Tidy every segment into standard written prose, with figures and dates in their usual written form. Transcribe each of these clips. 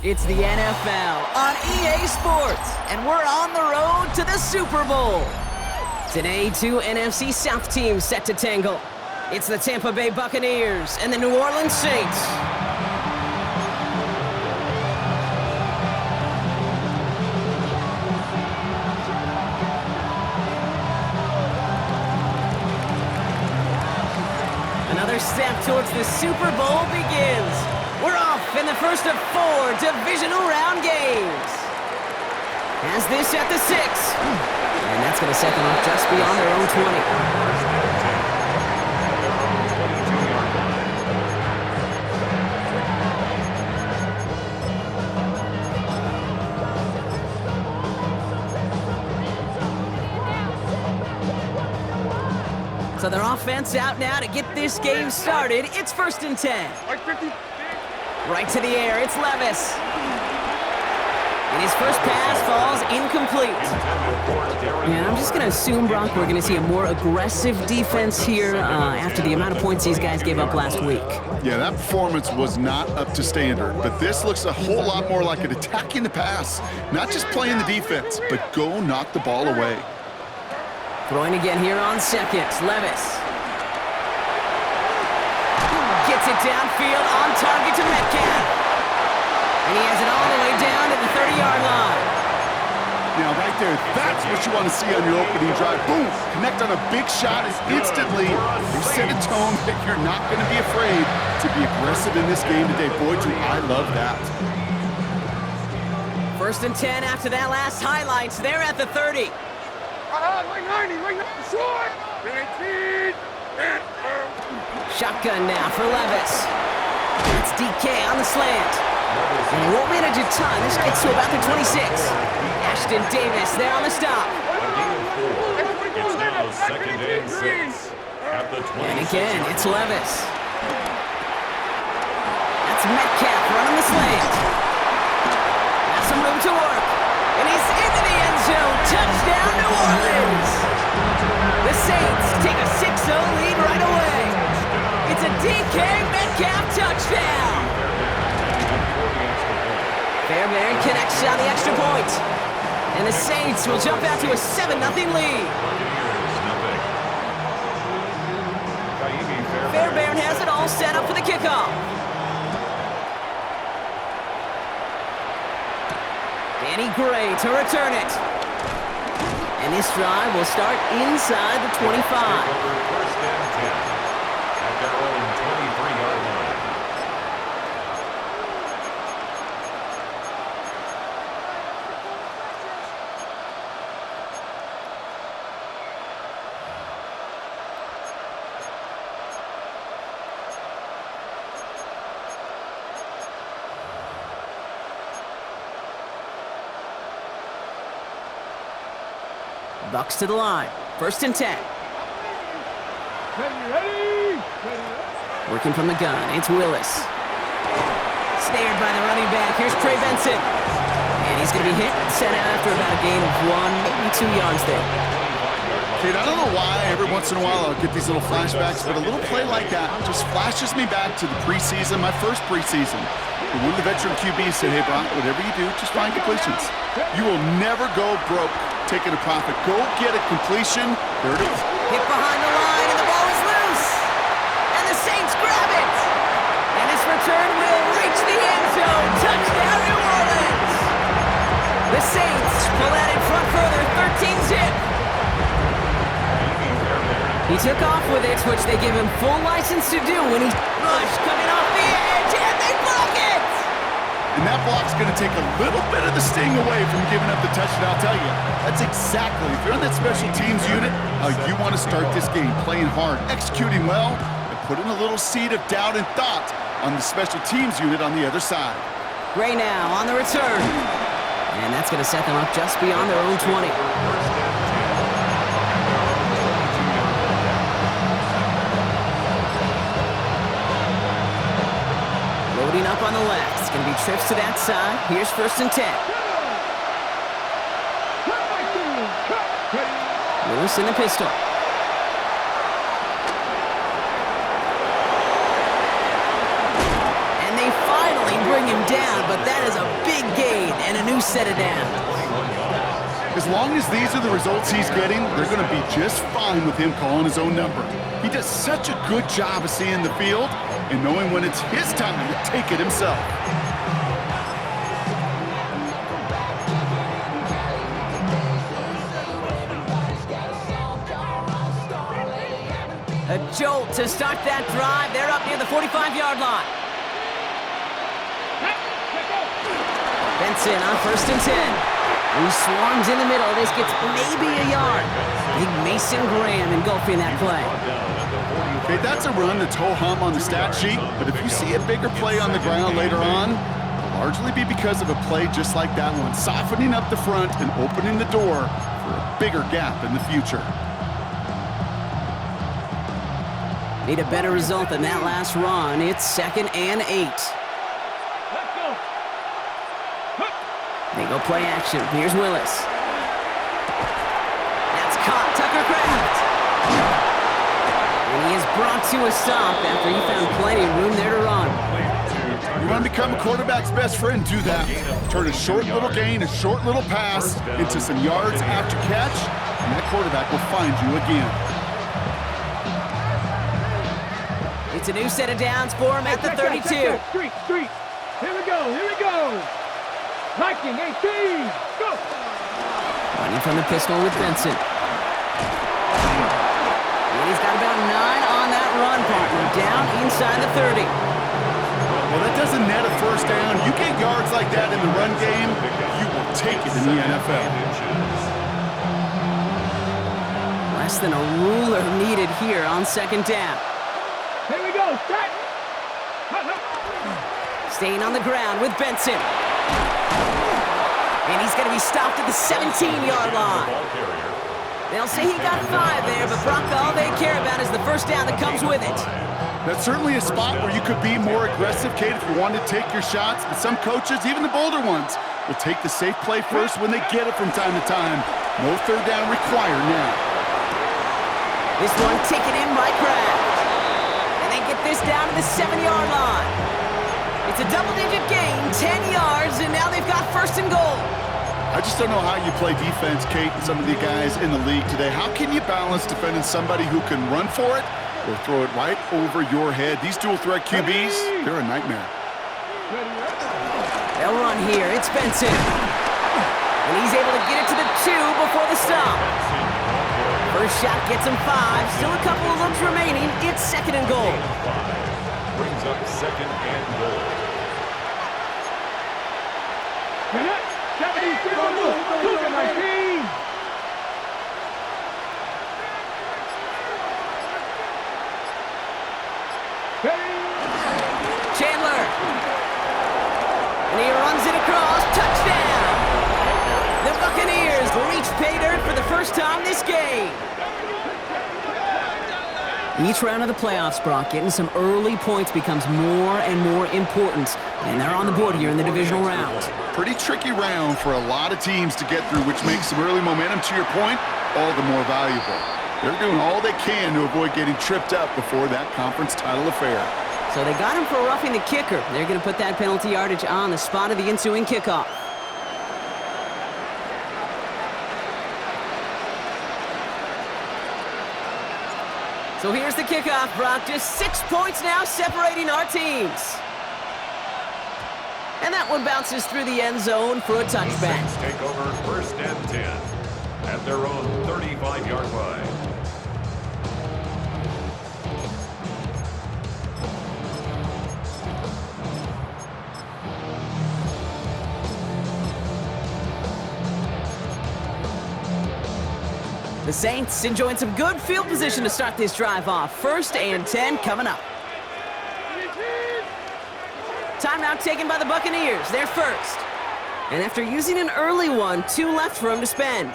It's the NFL on EA Sports, and we're on the road to the Super Bowl. Today, two NFC South teams set to tangle. It's the Tampa Bay Buccaneers and the New Orleans Saints. Another step towards the Super Bowl begins. We're off in the first of 4 divisional round games. Has this at the 6. And that's going to set them up just beyond their own 20. So their offense out now to get this game started. It's 1st and 10. Right to the air, it's Levis. And his first pass falls incomplete. And I'm just going to assume, Brock, we're going to see a more aggressive defense here after the amount of points these guys gave up last week. Yeah, that performance was not up to standard, but this looks a whole lot more like it attacking the pass. Not just playing the defense, but go knock the ball away. Throwing again here on 2nd, Levis. Gets it downfield, on target to Metcalf. And he has it all the way down to the 30-yard line. Now, right there, that's what you want to see on your opening drive. Boom! Connect on a big shot, and instantly you set a tone that you're not going to be afraid to be aggressive in this game today. Boy, do I love that. 1st and 10 after that last highlights. They're at the 30. Shotgun now for Levis. It's DK on the slant. And he won't manage a ton. This gets to about the 26. Ashton Davis there on the stop. It's now 2nd and 6 at the 26. And again, it's Levis. That's Metcalf running the slant. Has some room to work. And he's into the end zone. Touchdown, New Orleans. The Saints take a 6-0 lead right away. It's a DK Metcalf touchdown. Fairbairn connects on the extra point. And the Saints will jump out to a 7-0 lead. Fairbairn has it all set up for the kickoff. Danny Gray to return it. And this drive will start inside the 25. 1st and 10 at their own 23-yard line. Bucks to the line. 1st and 10. Working from the gun. It's Willis. Snared by the running back. Here's Trey Benson. And he's going to be hit and set out after about a gain of 1, maybe 2 yards there. Kate, I don't know why every once in a while I'll get these little flashbacks, but a little play like that just flashes me back to the preseason, my first preseason. And one of the veteran QBs said, hey, Brock, whatever you do, just find completions. You will never go broke taking a profit. Go get a completion. There it is. Hit behind the line, and the ball is loose. And the Saints grab it. And this return will reach the end zone. Touchdown, New Orleans. The Saints pull that in front further, 13-zip. He took off with it, which they give him full license to do when he rushed coming off the edge, and they block it! And that block's going to take a little bit of the sting away from giving up the touchdown. I'll tell you, that's exactly, if you're on that special teams unit, how you want to start this game, playing hard, executing well, and putting a little seed of doubt and thought on the special teams unit on the other side. Gray now on the return. And that's going to set them up just beyond their own 20. Loading up on the left. It's going to be trips to that side. Here's 1st and 10. Willis in the pistol. And they finally bring him down, but that is a big gain and a new set of downs. As long as these are the results he's getting, they're going to be just fine with him calling his own number. He does such a good job of seeing the field and knowing when it's his time to take it himself. A jolt to start that drive. They're up near the 45-yard line. Benson on 1st and 10. He swarms in the middle. This gets maybe a yard. I think Mason Graham engulfing that play. Okay, that's a run that's ho-hum on the stat sheet, but if you see a bigger play on the ground later on, it'll largely be because of a play just like that one, softening up the front and opening the door for a bigger gap in the future. Need a better result than that last run. It's 2nd and 8. They go play action. Here's Willis. That's caught. Tucker Kraft. And he is brought to a stop after he found plenty of room there to run. You want to become a quarterback's best friend, do that. Turn a short little gain, a short little pass into some yards after catch, and that quarterback will find you again. It's a new set of downs for him at the 32. Street. Here we go. 19, 18, go. Running from the pistol with Benson. And he's got about 9 on that run, partner. Down inside the 30. Well, that doesn't net a first down. You get yards like that in the run game, you will take it in the NFL. Less than a ruler needed here on 2nd down. Here we go, set. Staying on the ground with Benson. And he's going to be stopped at the 17-yard line. They'll say he got 5 there, but Brock, all they care about is the first down that comes with it. That's certainly a spot where you could be more aggressive, Kate, if you wanted to take your shots. But some coaches, even the bolder ones, will take the safe play first when they get it from time to time. No third down required now. This one taken in by Kraft. And they get this down to the 7-yard line. It's a double-digit gain, 10 yards, and now they've got 1st and goal. I just don't know how you play defense, Kate, and some of the guys in the league today. How can you balance defending somebody who can run for it or throw it right over your head? These dual-threat QBs, they're a nightmare. They'll run here. It's Benson. And he's able to get it to the 2 before the stop. First shot gets him 5. Still a couple of looks remaining. It's 2nd and goal. Brings up 2nd and goal. 19. Chandler. And he runs it across. Touchdown. The Buccaneers reach pay dirt for the first time this game. Each round of the playoffs, Brock, getting some early points becomes more and more important. And they're on the board here in the divisional round. Pretty tricky round for a lot of teams to get through, which makes some early momentum, to your point, all the more valuable. They're doing all they can to avoid getting tripped up before that conference title affair. So they got him for roughing the kicker. They're going to put that penalty yardage on the spot of the ensuing kickoff. So here's the kickoff, Brock. Just 6 points now separating our teams. And that one bounces through the end zone for a touchback. Saints take over 1st and 10 at their own 35-yard line. The Saints enjoying some good field position to start this drive off. 1st and 10 coming up. Timeout taken by the Buccaneers. They're first. And after using an early one, 2 left for them to spend.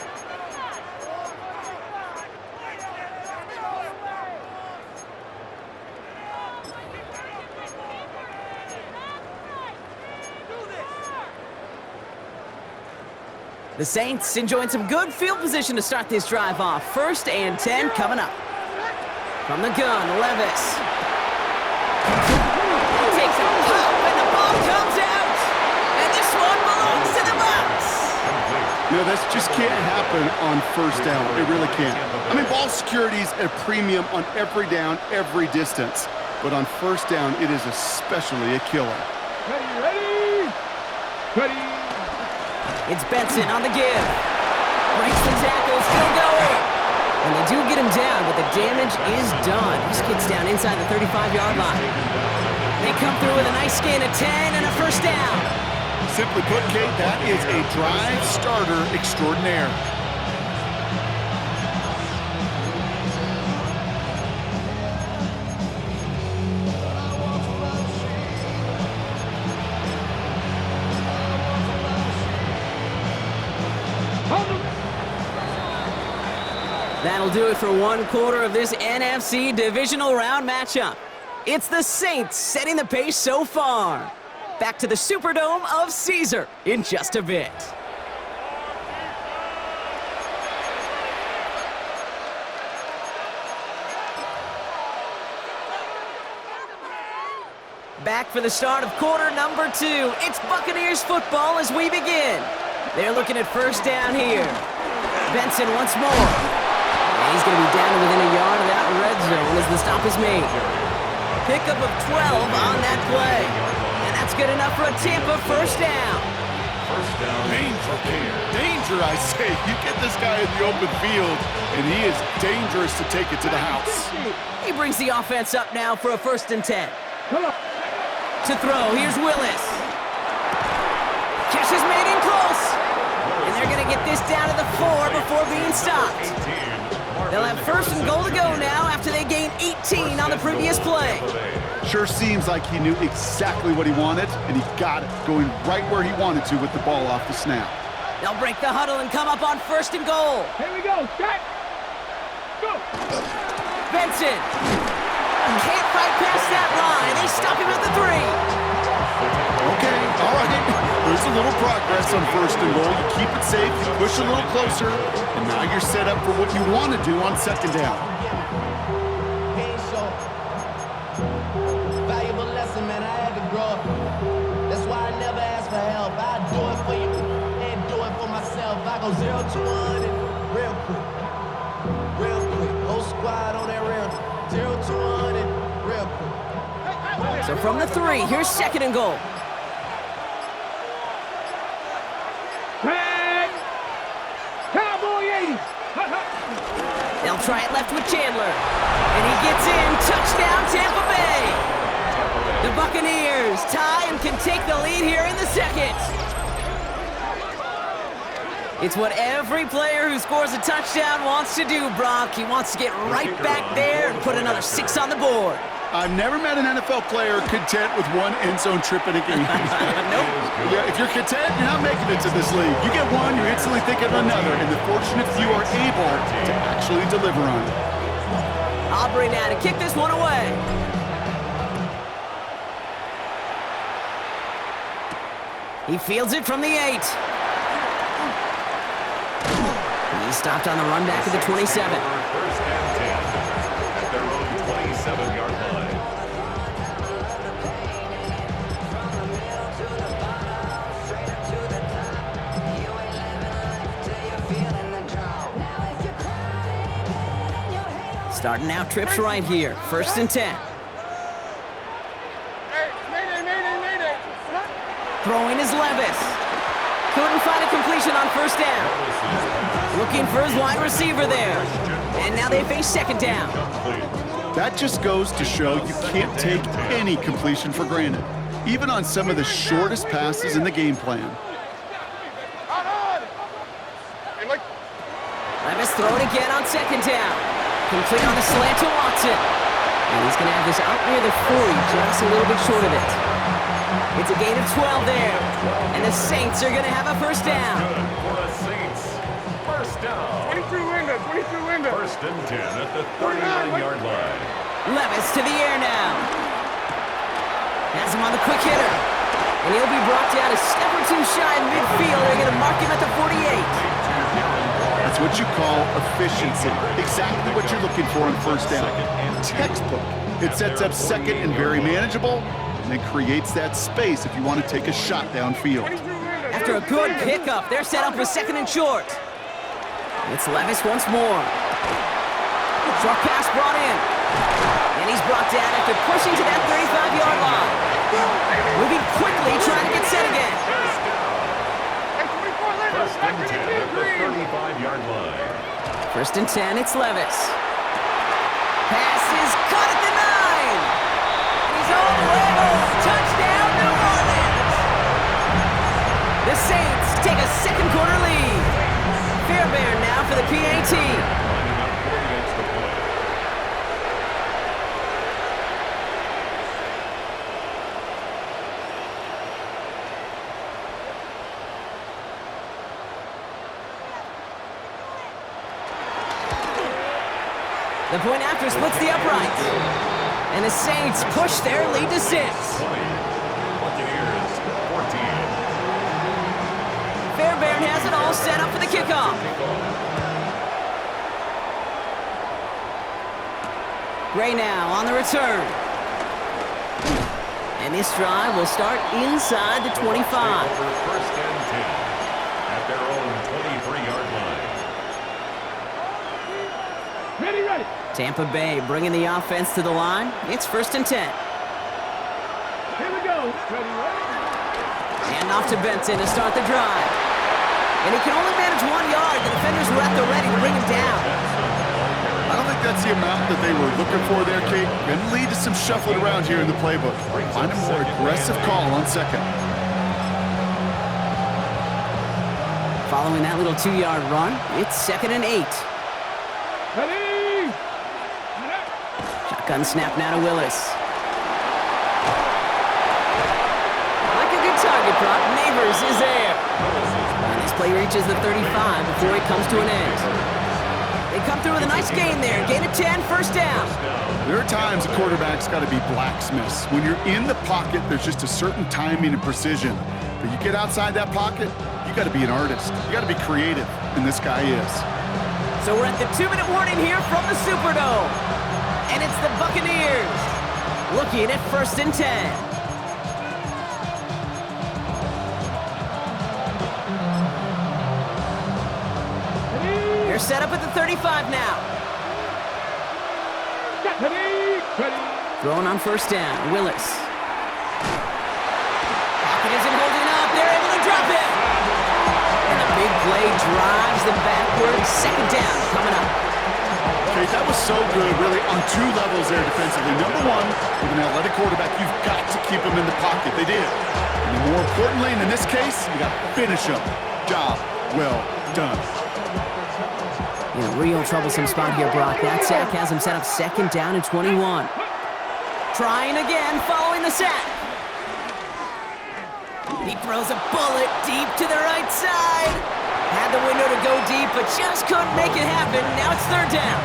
The Saints enjoying some good field position to start this drive off. 1st and 10 coming up. From the gun, Levis. Takes a pop and the ball comes out. And this one belongs to the Bucs. You know, this just can't happen on 1st down. It really can't. I mean, ball security's a premium on every down, every distance. But on 1st down, it is especially a killer. Ready. It's Benson on the give. Breaks the tackle, still going. And they do get him down, but the damage is done. This kid's down inside the 35-yard line. They come through with a nice gain of 10 and a 1st down. Simply put, Kate, that is a drive starter extraordinaire. That That'll do it for one quarter of this NFC divisional round matchup. It's the Saints setting the pace so far. Back to the Superdome of Caesar in just a bit. Back for the start of quarter number 2. It's Buccaneers football as we begin. They're looking at first down here. Benson once more. And he's going to be down to within a yard of that red zone as the stop is made. Pickup of 12 on that play. And that's good enough for a Tampa first down. First down. Danger, I say. You get this guy in the open field, and he is dangerous to take it to the house. He brings the offense up now for a 1st and 10. Come on. To throw, here's Willis. Catch is made in close. And they're going to get this down to the 4 before being stopped. They'll have 1st and goal to go now after they gained 18 on the previous play. Sure seems like he knew exactly what he wanted, and he got it, going right where he wanted to with the ball off the snap. They'll break the huddle and come up on 1st and goal. Here we go. Set. Go. Benson. Can't fight past that line. They stop him at the 3. Okay, all right. There's a little progress on 1st and goal. You keep it safe, you push a little closer, and now you're set up for what you want to do on 2nd down. Valuable lesson, man. I had to grow up. That's why I never ask for help. I do it for you and do it for myself. I go 0 to 100 real quick. Real quick. Whole squad on that real 0 to 100 real quick. So from the 3, here's 2nd and goal. Tag. Cowboy 80. They'll try it left with Chandler. And he gets in. Touchdown, Tampa Bay. The Buccaneers tie and can take the lead here in the 2nd. It's what every player who scores a touchdown wants to do, Brock. He wants to get right back there and put another 6 on the board. I've never met an NFL player content with one end zone trip in a game. Nope. Yeah, if you're content, you're not making it to this league. You get one, you're instantly thinking of another, and the fortunate few are able to actually deliver on it. Aubrey now to kick this one away. He fields it from the 8. He's stopped on the run back to the 27. First and 10 at their own 27-yard line. Starting out trips right here. 1st and 10. Throwing is Levis. Couldn't find a completion on 1st down. Looking for his wide receiver there. And now they face 2nd down. That just goes to show you can't take any completion for granted, even on some of the shortest passes in the game plan. Levis throwing again on 2nd down. Complete on the slant to Watson. And he's going to have this out near the 40, just a little bit short of it. It's a gain of 12 there. And the Saints are going to have a 1st down. For the Saints. First down. 22 window. 1st and 10 at the 39-yard line. Levis to the air now. Has him on the quick hitter. And he'll be brought down a step or 2 shy in midfield. They're going to mark him at the 48. That's what you call efficiency. Exactly what you're looking for on 1st down. Textbook. It sets up 2nd and very manageable, and then creates that space if you want to take a shot downfield. After a good pickup, they're set up with 2nd and short. It's Levis once more. Short pass brought in. And he's brought down after pushing to that 35-yard line. Moving quickly, trying to get set again. First and 10 at the 35-yard line. 1st and 10, it's Levis. Pass is caught at the 9. And he's all the way home. Touchdown, New Orleans. The Saints take a 2nd quarter lead. Fairbairn now for the PAT. Lining up for the extra point. The point after splits the uprights. And the Saints push their lead to 6. 20. Buccaneers 14. Fairbairn has it all set up for the kickoff. Gray now on the return. And this drive will start inside the 25. First and 10 at their own 23-yard line. Ready, ready. Tampa Bay bringing the offense to the line. It's first and 10. Here we go. Ready, ready. And off to Benson to start the drive. And he can only manage 1 yard. The defenders were at the ready to bring him down. I don't think that's the amount that they were looking for there, Kate. Going to lead to some shuffling around here in the playbook. Find a more aggressive call on second. Following that little 2-yard run, it's second and 8. Ready. Shotgun snap now to Willis. Like a good target prop, Neighbors is there. And this play reaches the 35 before it comes to an end. They come through with a nice gain there. Gain of 10, first down. There are times a quarterback's got to be blacksmiths. When you're in the pocket, there's just a certain timing and precision. But you get outside that pocket, you got to be an artist. You got to be creative, and this guy is. So we're at the 2-minute warning here from the Superdome. And it's the Buccaneers looking at first and 10. They're set up at the 35 now. Ready, ready. Throwing on first down, Willis. Pocket isn't holding up. They're able to drop it. And the big play drives them backwards. Second down coming up. Okay, that was so good, really, on 2 levels there defensively. Number one, with an athletic quarterback, you've got to keep him in the pocket. They did. And then more importantly, and in this case, you got to finish him. Job well done. In a real troublesome spot here, Brock. That sack has him set up second down and 21. Trying again, following the sack. He throws a bullet deep to the right side. Had the window to go deep, but just couldn't make it happen. Now it's third down.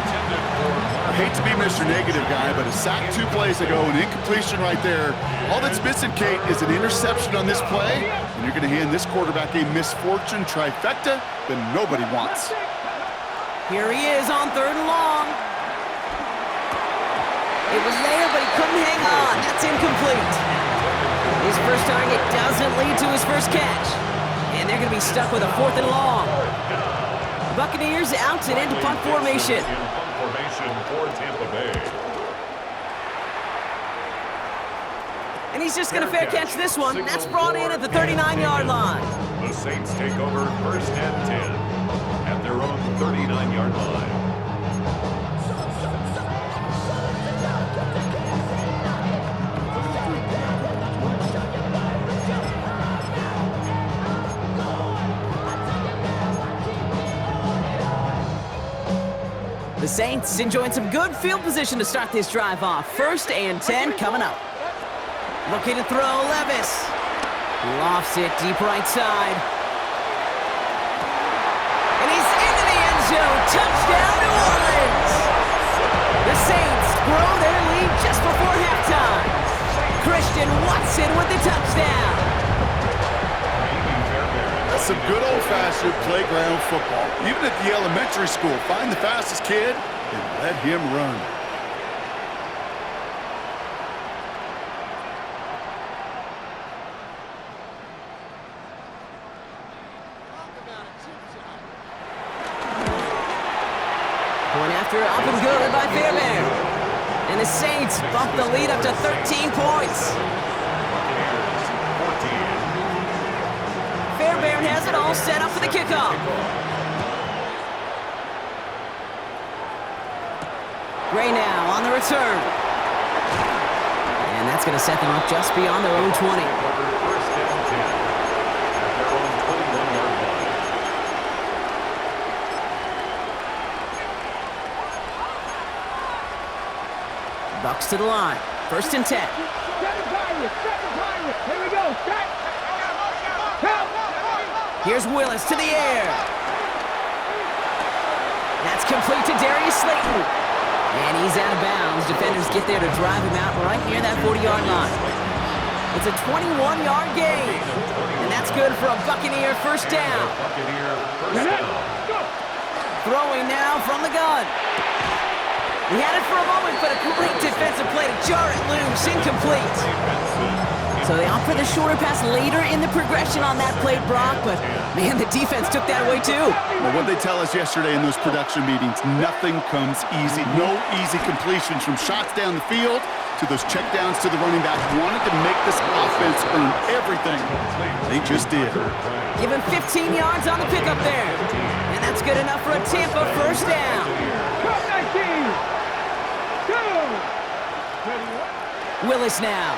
I hate to be Mr. Negative guy, but a sack 2 plays ago, an incompletion right there. All that's missing, Kate, is an interception on this play, and you're going to hand this quarterback a misfortune trifecta that nobody wants. Here he is on third and long. It was there, but he couldn't hang on. That's incomplete. His first target doesn't lead to his first catch. And they're going to be stuck with a fourth and long. Buccaneers out and into punt formation. In punt formation for Tampa Bay. And he's just going to fair catch this one. That's brought in at the 39-yard line. The Saints take over first and 10 at their own 39-yard line. The Saints enjoying some good field position to start this drive off. First and 10 coming up. Looking to throw, Levis. Lofts it deep right side. And he's into the end zone. Touchdown, New Orleans. The Saints grow their lead just before halftime. Christian Watson with the touchdown. That's some good old-fashioned playground football. Even at the elementary school, find the fastest kid and let him run. Going after up and good by Fairbairn. And the Saints bump the lead up to 13 points. Fairbairn has it all set up for the kickoff. Gray now on the return. And that's going to set them up just beyond their own 20. First and 10 at their own 21-yard line. Bucks to the line. First and 10. Set the pirate. Set the pirate. Here we go. Set. Help. Here's Willis to the air. That's complete to Darius Slayton. He's out of bounds. Defenders get there to drive him out right near that 40-yard line. It's a 21-yard gain. And that's good for a Buccaneer first down. Throwing now from the gun. He had it for a moment, but a great defensive play to jar it loose. Incomplete. So they opt for the shorter pass later in the progression on that play, Brock, but man, the defense took that away too. Well, what they tell us yesterday in those production meetings, nothing comes easy. No easy completions, from shots down the field to those checkdowns to the running back. Wanted to make this offense earn everything. They just did. Give him 15 yards on the pickup there. And that's good enough for a Tampa first down. 19. Willis now.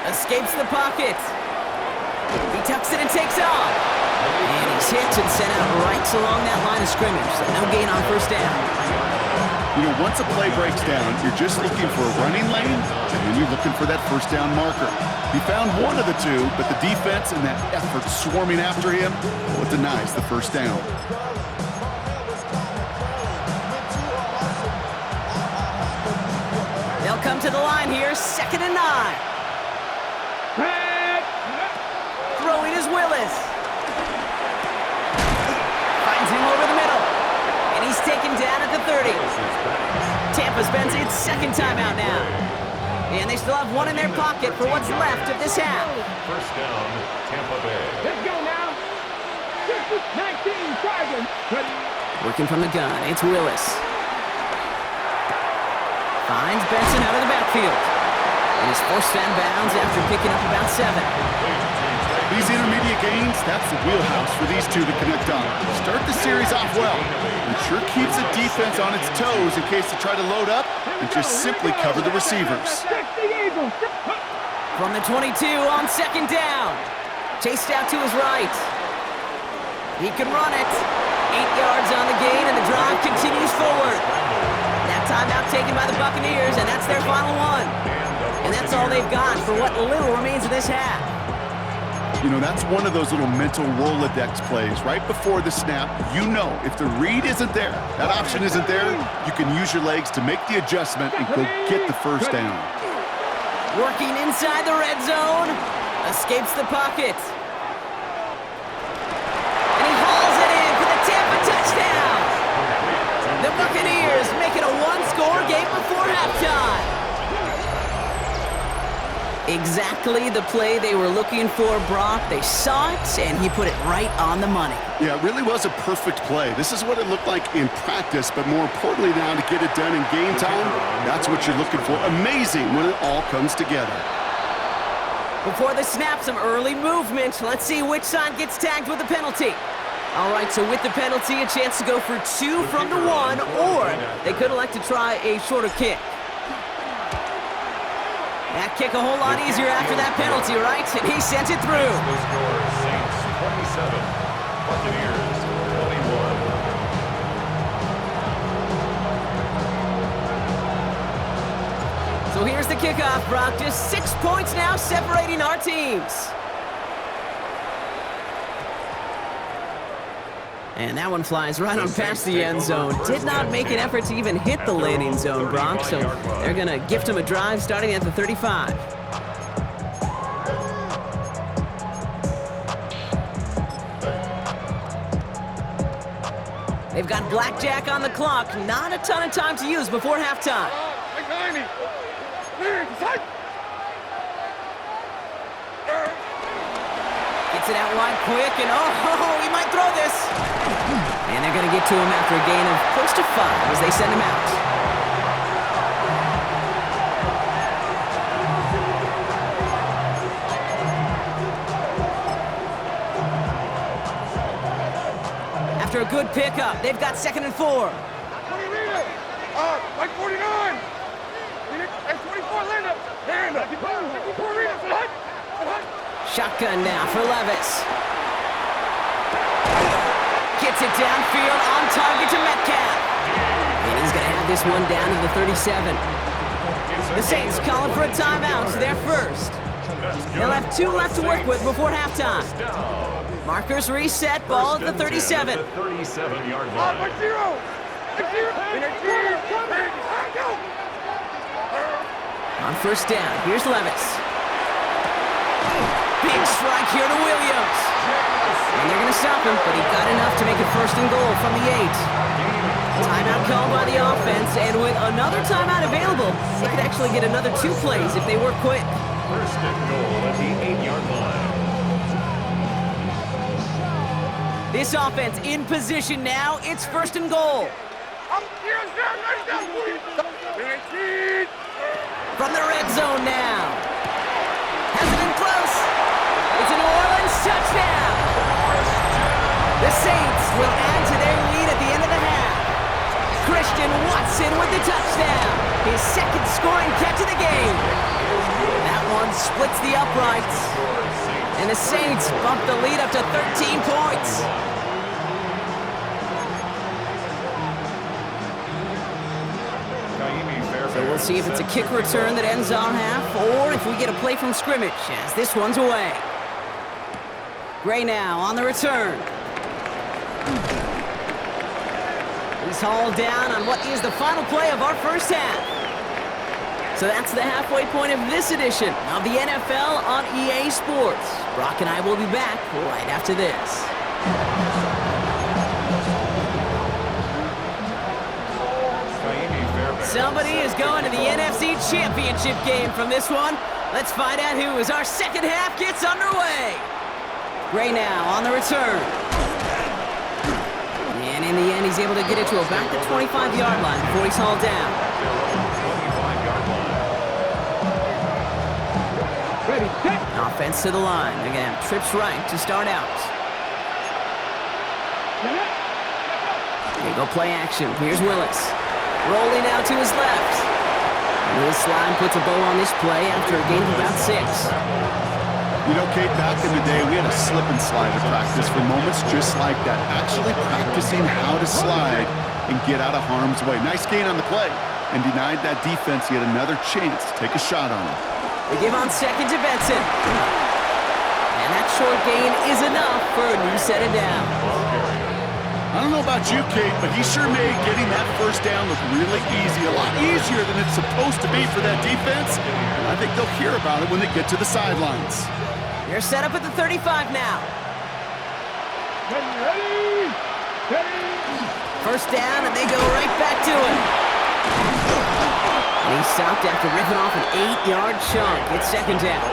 Escapes the pocket. He tucks it and takes off. And he's hit and sent out right along that line of scrimmage. So no gain on first down. You know, once a play breaks down, you're just looking for a running lane, and then you're looking for that first down marker. He found one of the two, but the defense and that effort swarming after him, well, it denies the first down. They'll come to the line here, 2nd and 9. Throwing is Willis. Finds him over the middle. And he's taken down at the 30. Tampa spends its second timeout now. And they still have one in their pocket for what's left of this half. First down, Tampa Bay. Let's go now. 19, Tigers. Working from the gun, it's Willis. Finds Benson out of the backfield. And he's forced out of bounds after picking up about 7. These intermediate gains, that's the wheelhouse for these two to connect on. Start the series off well. It sure keeps the defense on its toes in case they try to load up and just simply cover the receivers. From the 22 on 2nd down. Chased out to his right. He can run it. 8 yards on the gain, and the drive continues forward. That timeout taken by the Buccaneers, and that's their final one. And that's all they've got for what little remains of this half. You know, that's one of those little mental Rolodex plays. Right before the snap, you know if the read isn't there, that option isn't there, you can use your legs to make the adjustment and go get the first down. Working inside the red zone. Escapes the pocket. And he hauls it in for the Tampa touchdown. The Buccaneers make it a one-score game before halftime. Exactly the play they were looking for, Brock. They saw it, and he put it right on the money. Yeah, it really was a perfect play. This is what it looked like in practice, but more importantly now to get it done in game time, that's what you're looking for. Amazing when it all comes together. Before the snap, some early movement. Let's see which side gets tagged with a penalty. All right, so with the penalty, a chance to go for 2 from the 1, or they could elect to try a shorter kick. That kick a whole lot easier after that penalty, right? And he sent it through. The score, Saints 27, Buccaneers 21. So here's the kickoff, Brock. Just 6 points now separating our teams. And that one flies right on past the end zone. Did not make an effort to even hit the landing zone, Brock. So they're going to gift him a drive starting at the 35. They've got blackjack on the clock. Not a ton of time to use before halftime. Gets it out wide quick, and oh, he might throw this. And they're going to get to him after a gain of close to 5 as they send him out. After a good pickup, they've got 2nd and 4. Like 49. And 24, Linda. Hand up. 54, Rita. Shotgun now for Levis. Gets it downfield on target to Metcalf. And he's going to have this one down to the 37. The Saints calling for a timeout. They're first. They'll have 2 left to work with before halftime. Markers reset, ball at the 37. 37-yard line. 0. On first down, here's Levis. Big strike here to Williams. And they're going to stop him, but he got enough to make it first and goal from the 8. Timeout called by the offense, and with another timeout available, they could actually get another 2 plays if they work quick. First and goal at the 8-yard line. This offense in position now. It's first and goal. From the red zone now. Has it in close. It's a New Orleans touchdown. The Saints will add to their lead at the end of the half. Christian Watson with the touchdown. His second scoring catch of the game. That one splits the uprights. And the Saints bump the lead up to 13 points. So we'll see if it's a kick return that ends our half, or if we get a play from scrimmage, as this one's away. Gray now on the return. He's hauled down on what is the final play of our first half. So that's the halfway point of this edition of the NFL on EA Sports. Brock and I will be back right after this. Somebody is going to the NFC Championship game from this one. Let's find out who as our second half gets underway. Gray now on the return. And in the end, he's able to get it to about the 25-yard line before he's hauled down. Ready, set. Offense to the line. They're going to have trips right to start out. There you go, play action. Here's Willis. Rolling out to his left. And Will Slime puts a bow on this play after a gain of about 6. You know, Kate, back in the day, we had a slip and slide to practice for moments just like that. Actually practicing how to slide and get out of harm's way. Nice gain on the play. And denied that defense yet another chance to take a shot on him. They give on second to Benson. And that short gain is enough for a new set of downs. I don't know about you, Kate, but he sure made getting that first down look really easy. A lot easier than it's supposed to be for that defense. And I think they'll hear about it when they get to the sidelines. They're set up at the 35 now. Ready. First down, and they go right back to him. And he stopped after ripping off an 8-yard chunk. It's second down.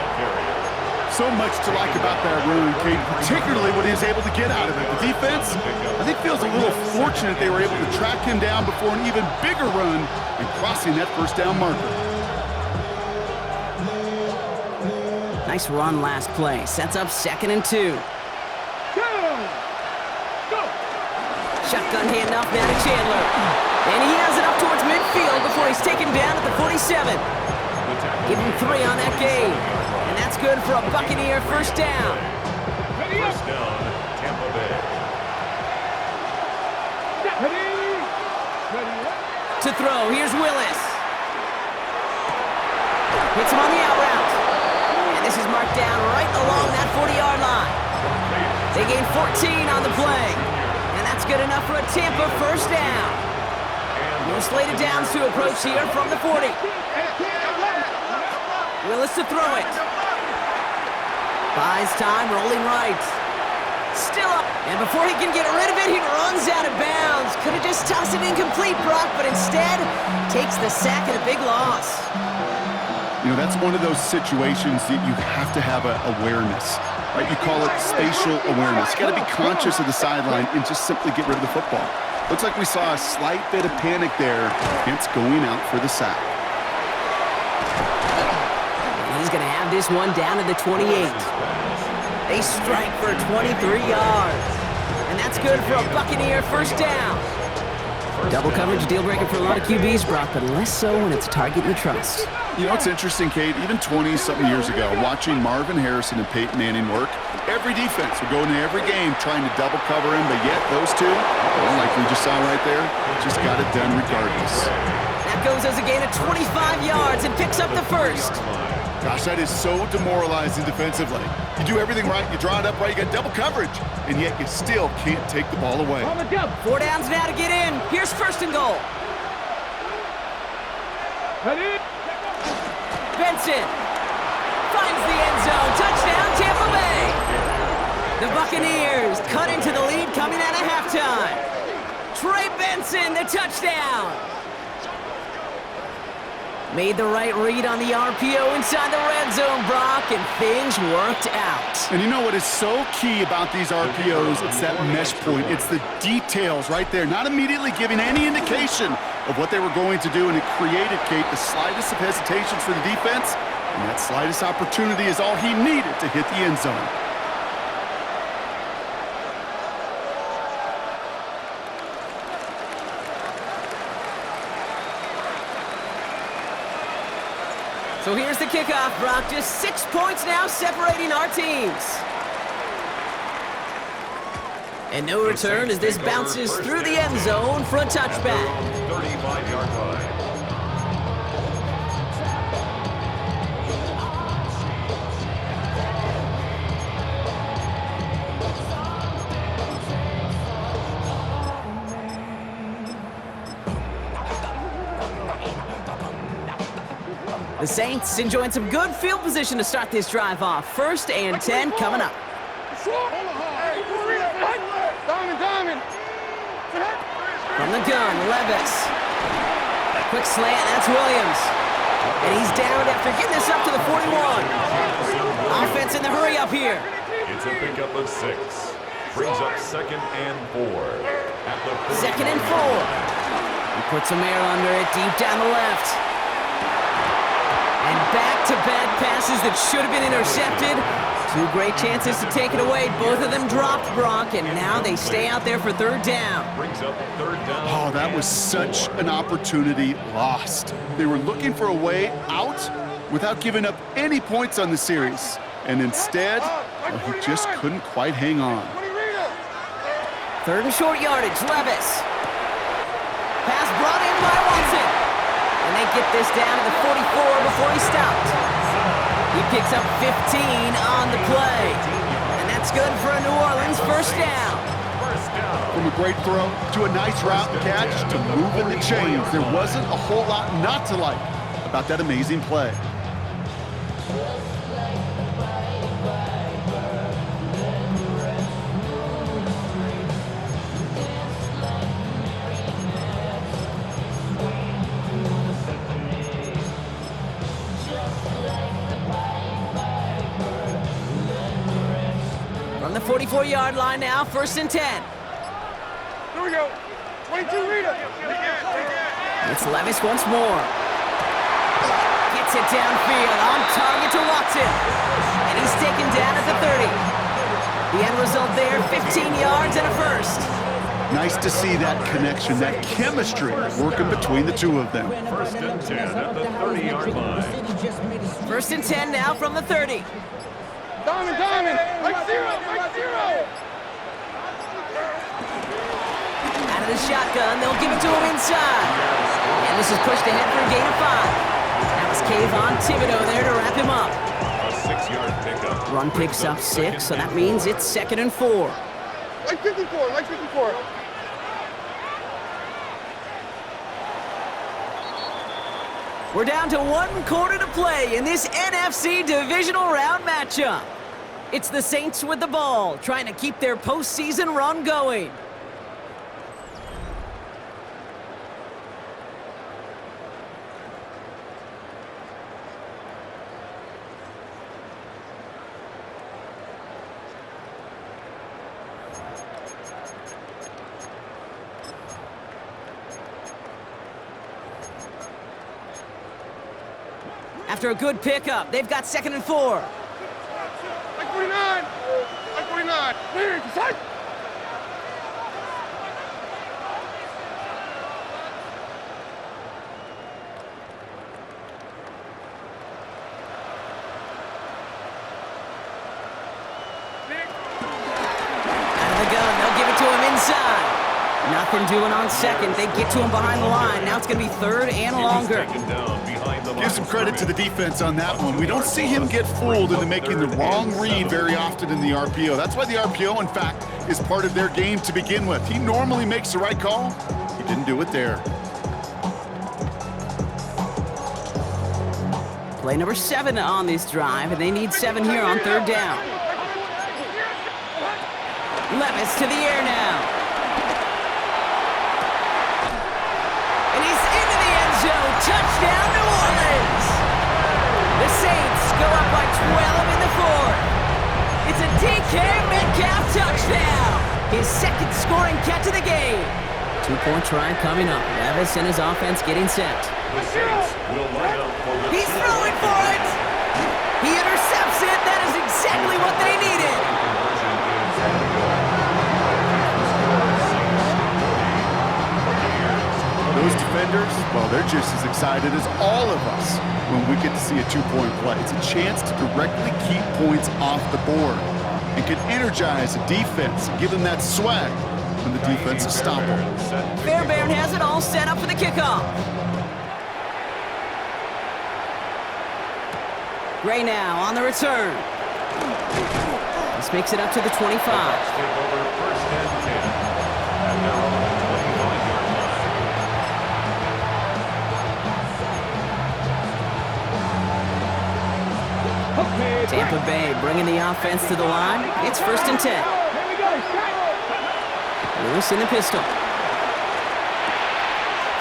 So much to like about that run, Kate, particularly what he was able to get out of it. The defense, I think, feels a little fortunate they were able to track him down before an even bigger run and crossing that first down marker. Nice run last play. Sets up 2nd and 2. Go. Shotgun handoff now to Chandler. And he has it up towards midfield before he's taken down at the 47. Give him 3 on that game. And that's good for a Buccaneer first down. First down, Tampa Bay. Ready. To throw, here's Willis. Hits him on the out route. And this is marked down right along that 40-yard line. They gain 14 on the play. And that's good enough for a Tampa first down. No slated downs to approach here from the 40. Willis to throw it. Buys time, rolling right. Still up. And before he can get rid of it, he runs out of bounds. Could have just tossed it incomplete, Brock, but instead takes the sack and a big loss. You know, that's one of those situations that you have to have awareness, right? You call it spatial awareness. You got to be conscious of the sideline and just simply get rid of the football. Looks like we saw a slight bit of panic there, hence going out for the sack. He's going to have this one down to the 28. They strike for 23 yards. And that's good for a Buccaneer first down. Double coverage deal breaker for a lot of QBs, Brock, but less so when it's a target you trust. You know, it's interesting, Kate, even 20-something years ago, watching Marvin Harrison and Peyton Manning work, every defense would go into every game trying to double cover him, but yet those two, well, like we just saw right there, just got it done regardless. That goes as a gain of 25 yards and picks up the first. Gosh, that is so demoralizing defensively. You do everything right, you draw it up right, you got double coverage, and yet you still can't take the ball away. 4 downs now to get in. Here's first and goal. Ready. Watson finds the end zone. Touchdown, Tampa Bay. The Buccaneers cut into the lead coming out of halftime. Trey Benson, the touchdown. Made the right read on the RPO inside the red zone, Brock, and things worked out. And you know what is so key about these RPOs? It's that mesh point. It's the details right there, not immediately giving any indication of what they were going to do, and it created, Kate, the slightest of hesitations for the defense, and that slightest opportunity is all he needed to hit the end zone. So here's the kickoff, Brock. Just 6 points now separating our teams. And no return as this bounces through the end zone for a touchback. 35-yard line. The Saints enjoying some good field position to start this drive off. 1st and 10 coming up. From the gun, Levis. Quick slant, that's Williams. And he's down after getting this up to the 41. Offense in the hurry up here. It's a pickup of 6. Brings up 2nd and 4. At the 2nd and 4. He puts some air under it, deep down the left. And back-to-back passes that should have been intercepted. 2 great chances to take it away. Both of them dropped, Brock, and now they stay out there for 3rd down. Brings up 3rd down. Oh, that was such an opportunity lost. They were looking for a way out without giving up any points on the series. And instead, well, he just couldn't quite hang on. 3rd and short yardage, Levis. Pass brought in by Watson. And they get this down to the 44 before he stopped. He picks up 15 on the play. And that's good for a New Orleans 1st down. From a great throw to a nice route catch to moving the chains, there wasn't a whole lot not to like about that amazing play. From the 44-yard line now, 1st and 10. Here we go. 22 Rita. It's Levis once more. Gets it downfield, on target to Watson. And he's taken down at the 30. The end result there, 15 yards and a 1st. Nice to see that connection, that chemistry working between the two of them. 1st and 10 at the 30-yard line. 1st and 10 now from the 30. Diamond. Like zero. Out of the shotgun, they'll give it to him inside. And this is pushed ahead for a gain of 5. That was Kayvon Thibodeau there to wrap him up. A 6-yard pickup. Run picks up 6, so that means it's 2nd and 4. Like 54. We're down to 1 quarter to play in this NFC divisional round matchup. It's the Saints with the ball, trying to keep their postseason run going. After a good pickup, they've got 2nd and 4. Like 49. Clear, decide. Out of the gun, they'll give it to him inside. Nothing doing on 2nd. They get to him behind the line. Now it's going to be 3rd and longer. Give some credit to the defense on that one. We don't see him get fooled into making the wrong read very often in the RPO. That's why the RPO, in fact, is part of their game to begin with. He normally makes the right call. He didn't do it there. Play number 7 on this drive, and they need 7 here on third down. Levis to the air now. And he's into the end zone. Touchdown, New Orleans. The Saints go up by 12 in the fourth. It's a DK Metcalf touchdown. His second scoring catch of the game. 2-point try coming up. Levis and his offense getting set. The Saints will line up for the... He's throwing for it. He intercepts it. That is exactly what they needed. Those defenders, well, they're just as excited as all of us when we get to see a 2-point play. It's a chance to directly keep points off the board and can energize a defense and give them that swag when the defense is stoppable. Fairbairn has it all set up for the kickoff. Gray now on the return. This makes it up to the 25. Take over first and 10 at their own 25-yard line. Tampa Bay bringing the offense to the line. It's first and 10. Lewis in the pistol.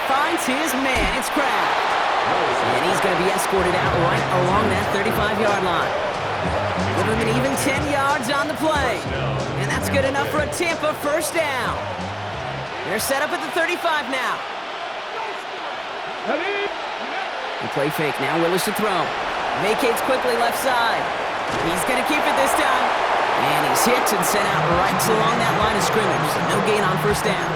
Finds his man. It's Kraft. And he's going to be escorted out right along that 35-yard line. Give him an even 10 yards on the play. And that's good enough for a Tampa first down. They're set up at the 35 now. The play fake. Now Willis to throw. Vacates quickly left side. He's going to keep it this time. And he's hit and sent out right along that line of scrimmage. So no gain on first down.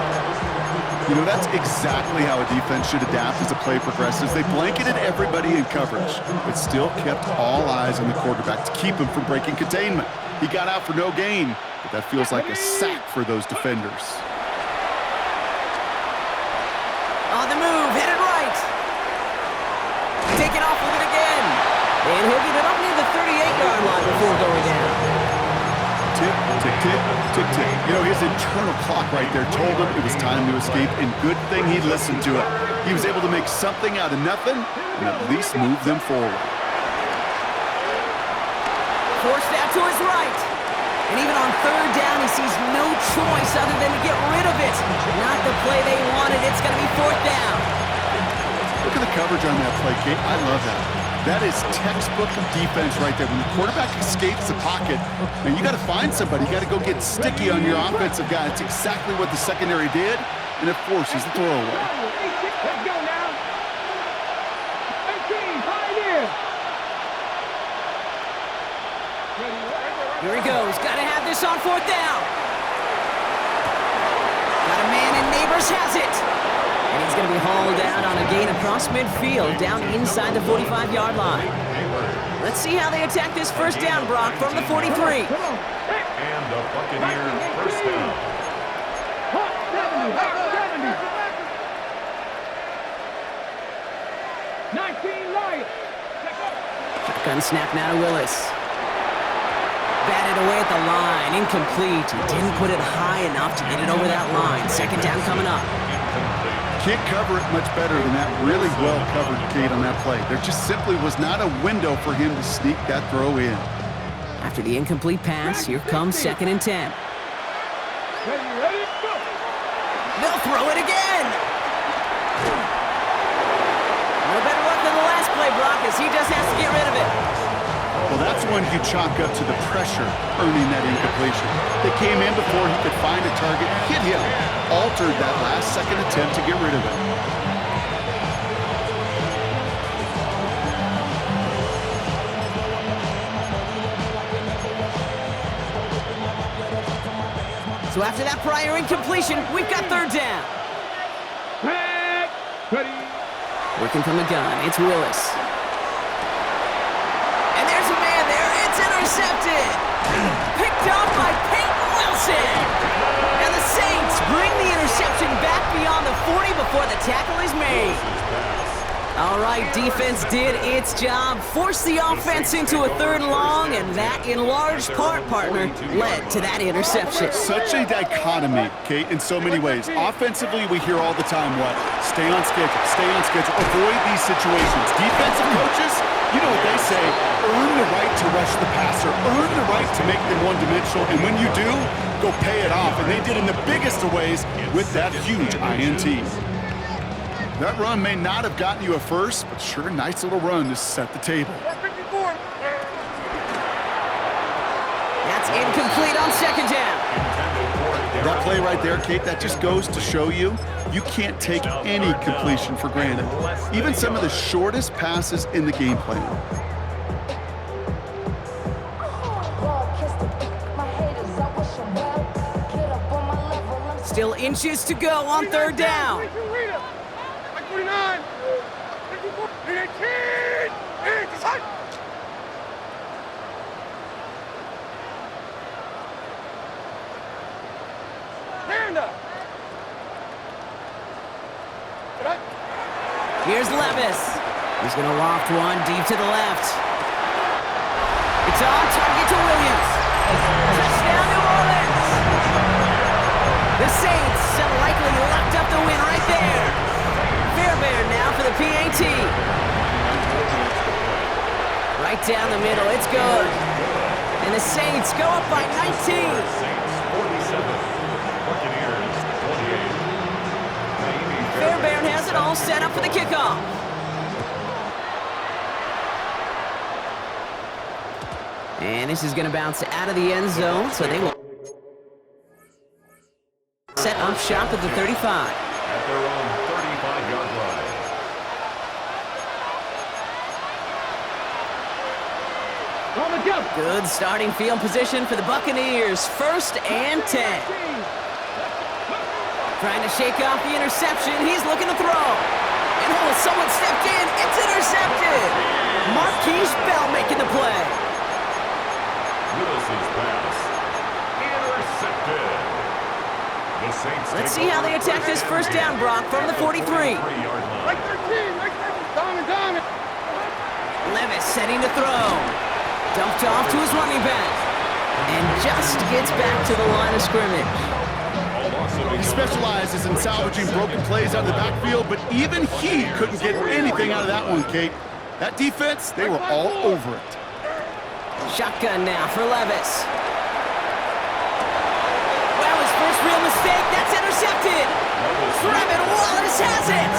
You know, that's exactly how a defense should adapt as the play progresses. They blanketed everybody in coverage, but still kept all eyes on the quarterback to keep him from breaking containment. He got out for no gain, but that feels like a sack for those defenders. On the move, headed right. Taking off with it again. And he'll get it up near the 38-yard line before going down. Tick, tick, tick, tick, tick. You know, his internal clock right there told him it was time to escape, and good thing he listened to it. He was able to make something out of nothing and at least move them forward. Forced out to his right. And even on third down, he sees no choice other than to get rid of it. Not the play they wanted. It's going to be fourth down. Look at the coverage on that play, Kate. I love that. That is textbook defense right there. When the quarterback escapes the pocket, and you got to find somebody. You got to go get sticky on your offensive guy. It's exactly what the secondary did, and it forces the throwaway. Let's go now. 18, pioneer. Here he goes. Got to have this on fourth down. Got a man, and Neighbors has it. And he's going to be hauled out on a gain across midfield, down inside the 45-yard line. Let's see how they attack this first down, Brock, from the 43. And the Buccaneers first down. 19 Lions. Shotgun snap now to Willis. Batted away at the line, incomplete. He didn't put it high enough to get it over that line. Second down coming up. Can't cover it much better than that. Really well covered, Kate, on that play. There just simply was not a window for him to sneak that throw in. After the incomplete pass, here comes second and 10. Ready, go. They'll throw it again. No better luck than the last play, Brock, as he just has to get rid of it. Well, that's one you chalk up to the pressure earning that incompletion. They came in before he could find a target, hit him, altered that last second attempt to get rid of it. So after that prior incompletion, we've got third down. Ready. Working from the gun, it's Willis. And there's a man there, it's intercepted. Picked off by Peyton Wilson. And the Saints bring the interception back beyond the 40 before the tackle is made. All right, defense did its job, forced the offense into a third and long, and that, in large part, partner, led to that interception. Such a dichotomy, Kate, in so many ways. Offensively, we hear all the time what? Stay on schedule, avoid these situations. Defensive coaches, You know what they say, earn the right to rush the passer, earn the right to make them one-dimensional, and when you do, go pay it off. And they did in the biggest of ways with that huge INT. That run may not have gotten you a first, but sure, nice little run to set the table. That's incomplete on second down. That play right there, Kate, that just goes to show you, you can't take any completion for granted. Even some of the shortest passes in the game plan. Still inches to go on third down. Here's Levis. He's going to loft one deep to the left. It's on target to Williams. Touchdown, New Orleans. The Saints have likely locked up the win right there. Fairbairn now for the PAT. Right down the middle, it's good. And the Saints go up by 19. Saints 47, Buccaneers 28. Fairbairn has it all set up for the kickoff. And this is going to bounce out of the end zone, so they will set up shop at the 35. At their own 35-yard line. On the jump. Good starting field position for the Buccaneers. 1st and 10. Trying to shake off the interception. He's looking to throw. And oh, someone stepped in. It's intercepted. Marquise Bell making the play. Willis's pass. Intercepted. The Saints Let's see how they attack this first down, Brock, from the 43. 43-yard line. Like 13, like 13. Diamond. Levis setting to throw. Dumped off to his running back. And just gets back to the line of scrimmage. He specializes in salvaging broken plays out of the backfield, but even he couldn't get anything out of that one, Kate. That defense, they were all over it. Shotgun now for Levis. Well, his first real mistake, that's intercepted. Trevin Wallace has it.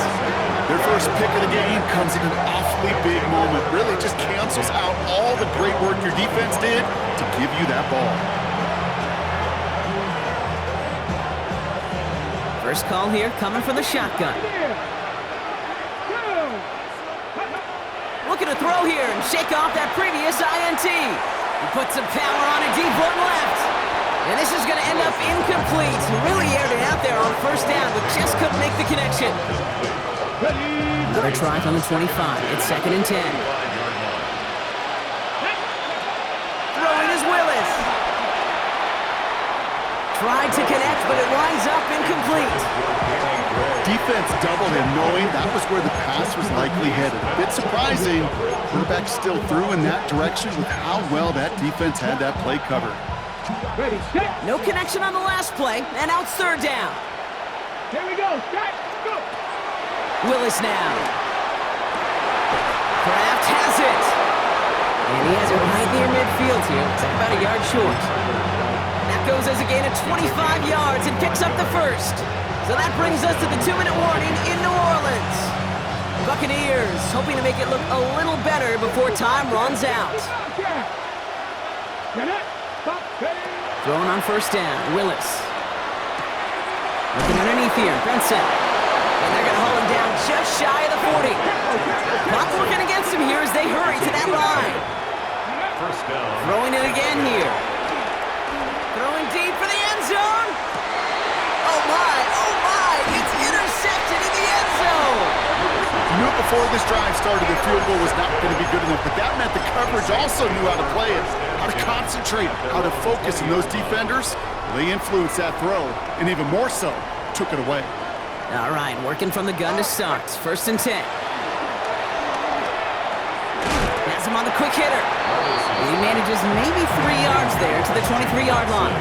Their first pick of the game comes at an awfully big moment. Really just cancels out all the great work your defense did to give you that ball. First call here coming from the shotgun. Looking to throw here and shake off that previous INT. He puts some power on it, deep one left. And this is going to end up incomplete. Really aired it out there on first down, but just couldn't make the connection. Another try from the 25. It's 2nd and 10. Throwing is Willis. Tried to connect, but it winds up incomplete. Defense doubled him, knowing that was where the pass was likely headed. A bit surprising, quarterback still threw in that direction with how well that defense had that play covered. Ready, set. No connection on the last play, and out 3rd down. Here we go. Set. Go. Willis now. Kraft has it. And he has it right near midfield here. It's about a yard short. That goes as a gain of 25 yards and picks up the first. So that brings us to the 2-minute warning in New Orleans. Buccaneers hoping to make it look a little better before time runs out. Throwing on first down, Willis. Looking underneath here, Benson. And they're going to hold him down just shy of the 40. Clock working against him here as they hurry to that line. First down. Throwing it again here. Throwing deep for the end zone. Oh my, it's intercepted in the end zone. You knew before this drive started the field goal was not going to be good enough, but that meant the coverage also knew how to play it, how to concentrate, how to focus, and those defenders, they influenced that throw, and even more so, took it away. All right, working from the gun to start. 1st and 10. Has him on the quick hitter. And he manages maybe 3 yards there to the 23-yard line.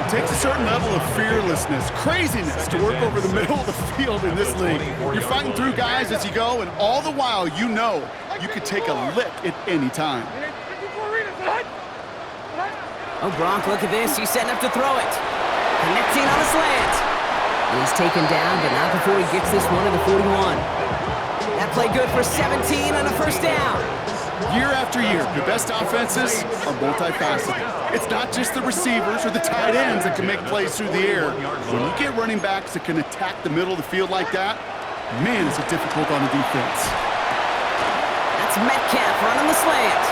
It takes a certain level of fearlessness, craziness to work over the middle of the field in this league. You're fighting through guys as you go, and all the while you know you could take a lick at any time. Oh, Gronk, look at this. He's setting up to throw it. Connecting on a slant. And he's taken down, but not before he gets this one to the 41. That play good for 17 and a first down. Year after year, the best offenses are multifaceted. It's not just the receivers or the tight ends that can make plays through the air. When you get running backs that can attack the middle of the field like that, man, is it difficult on the defense. That's Metcalf running the slant.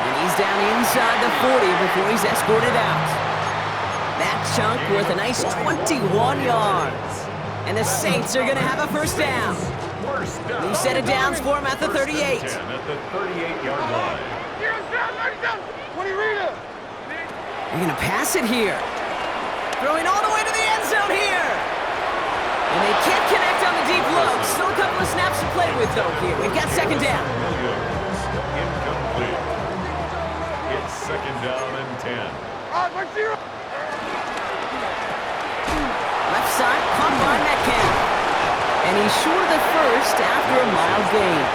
And he's down inside the 40 before he's escorted out. That chunk worth a nice 21 yards. And the Saints are going to have a first down. New set of downs for him at the 38. At the 38-yard line. They're going to pass it here. Throwing all the way to the end zone here. And they can't connect on the deep low. Still a couple of snaps to play with, though, here. We've got second down. Incomplete. It's second down and 10. Left side, caught by Metcalf. And he's short of the first after a mild gain.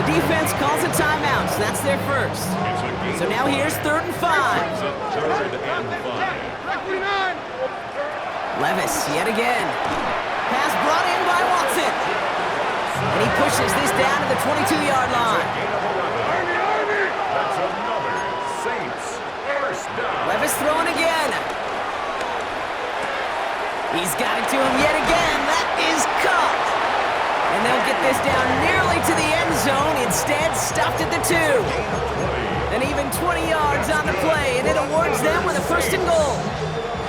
The defense calls a timeout, so that's their first. So now here's 3rd and 5. Third and 5. Levis, yet again. Pass brought in by Watson. And he pushes this down to the 22-yard line. That's another Saints first down. Levis throwing again. He's got it to him yet again. That is caught. And they'll get this down nearly to the end zone. Instead, stopped at the 2. And even 20 yards on the play, and it awards them with a 1st and goal.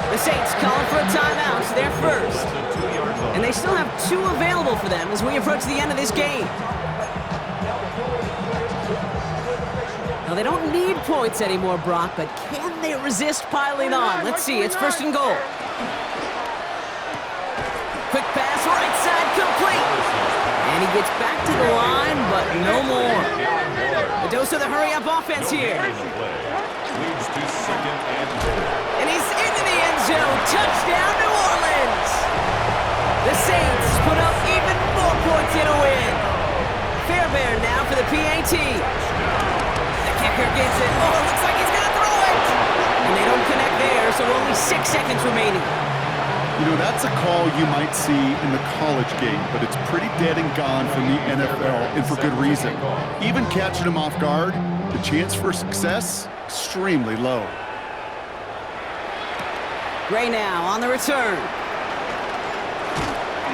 The Saints calling for a timeout, so they're first. And they still have 2 available for them as we approach the end of this game. Now, they don't need points anymore, Brock, but can they resist piling on? Let's see, it's 1st and goal. Quick pass, right side, complete. And he gets back to the line, but no more. The dose of the hurry-up offense here. Leads to second and goal. And he's into the end zone. Touchdown, New Orleans. The Saints put up even more points in a win. Fairbairn now for the PAT. The kicker gets it. Oh, it looks like he's going to throw it. And they don't connect there, so only 6 seconds remaining. You know, that's a call you might see in the college game, but it's pretty dead and gone from the NFL, and for good reason. Even catching him off guard, the chance for success, extremely low. Gray now on the return.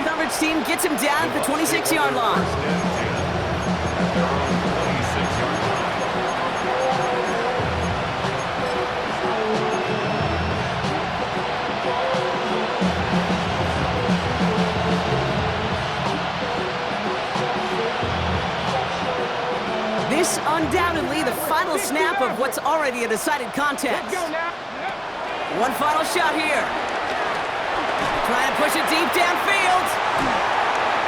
Coverage team gets him down at the 26-yard line. This undoubtedly the final snap of what's already a decided contest. One final shot here. Trying to push it deep downfield.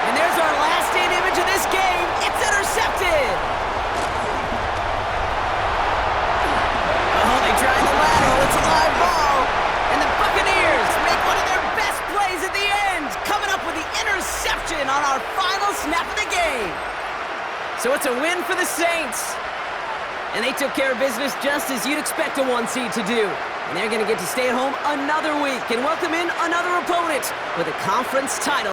And there's our last-in image of this game. It's intercepted. Oh, they tried the lateral. It's a live ball. And the Buccaneers make one of their best plays at the end, coming up with the interception on our final snap of the game. So it's a win for the Saints. And they took care of business just as you'd expect a 1 seed to do. And they're going to get to stay at home another week and welcome in another opponent with a conference title.